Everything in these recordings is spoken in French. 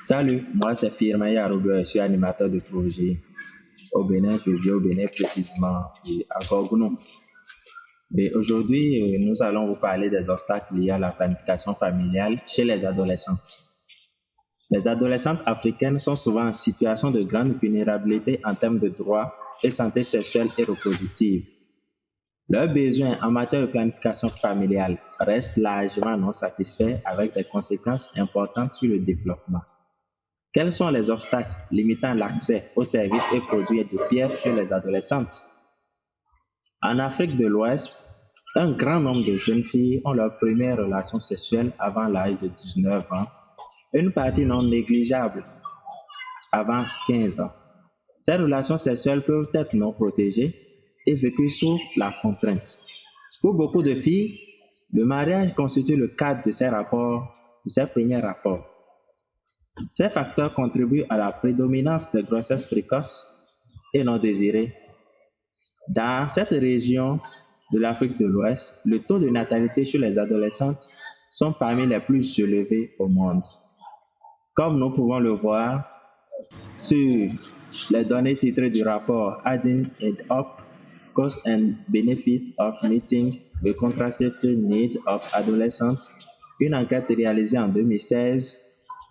Salut, moi c'est Firmin Yaroubia, je suis animateur de projet au Bénin, je vis au Bénin précisément et à Gorgounou. Et aujourd'hui, nous allons vous parler des obstacles liés à la planification familiale chez les adolescentes. Les adolescentes africaines sont souvent en situation de grande vulnérabilité en termes de droits et santé sexuelle et reproductive. Leurs besoins en matière de planification familiale restent largement non satisfaits avec des conséquences importantes sur le développement. Quels sont les obstacles limitant l'accès aux services et produits de PF chez les adolescentes? En Afrique de l'Ouest, un grand nombre de jeunes filles ont leur première relation sexuelle avant l'âge de 19 ans, une partie non négligeable avant 15 ans. Ces relations sexuelles peuvent être non protégées et vécues sous la contrainte. Pour beaucoup de filles, le mariage constitue le cadre de ces premiers rapports. Ces facteurs contribuent à la prédominance des grossesses précoces et non désirées. Dans cette région de l'Afrique de l'Ouest, le taux de natalité chez les adolescentes sont parmi les plus élevés au monde. Comme nous pouvons le voir sur les données titrées du rapport Adding It Up, Cost and Benefit of Meeting the Contraceptive Needs of Adolescents, une enquête réalisée en 2016.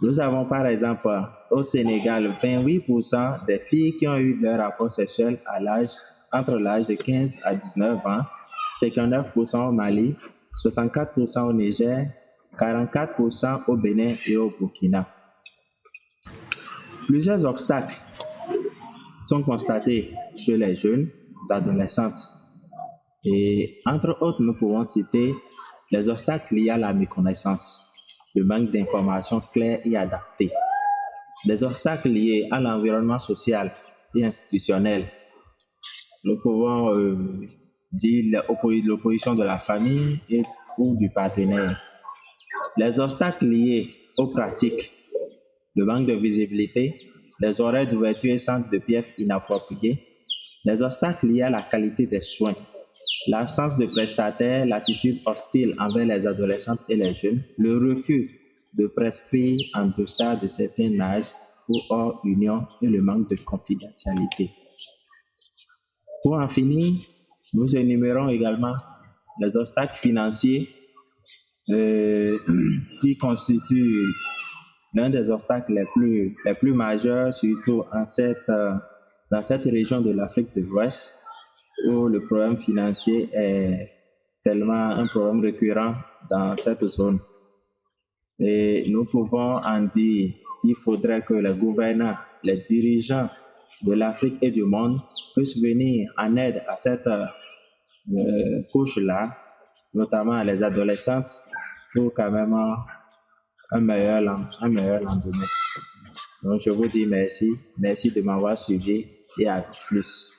Nous avons par exemple au Sénégal 28% des filles qui ont eu leur rapport sexuel entre l'âge de 15 à 19 ans, 59% au Mali, 64% au Niger, 44% au Bénin et au Burkina. Plusieurs obstacles sont constatés chez les jeunes adolescentes. Et entre autres, nous pouvons citer les obstacles liés à la méconnaissance, le manque d'informations claires et adaptées, les obstacles liés à l'environnement social et institutionnel. Nous pouvons dire l'opposition de la famille ou du partenaire. Les obstacles liés aux pratiques, le manque de visibilité, les horaires d'ouverture et centres de PF inappropriés, les obstacles liés à la qualité des soins, l'absence de prestataires, l'attitude hostile envers les adolescentes et les jeunes, le refus de prescrire en deçà de certains âges ou hors union et le manque de confidentialité. Pour en finir, nous énumérons également les obstacles financiers qui constituent l'un des obstacles les plus majeurs, surtout dans cette région de l'Afrique de l'Ouest, où le problème financier est tellement un problème récurrent dans cette zone. Et nous pouvons en dire qu'il faudrait que les gouvernants, les dirigeants de l'Afrique et du monde puissent venir en aide à cette couche-là, notamment les adolescentes, pour quand même un meilleur lendemain. Donc je vous dis merci de m'avoir suivi et à plus.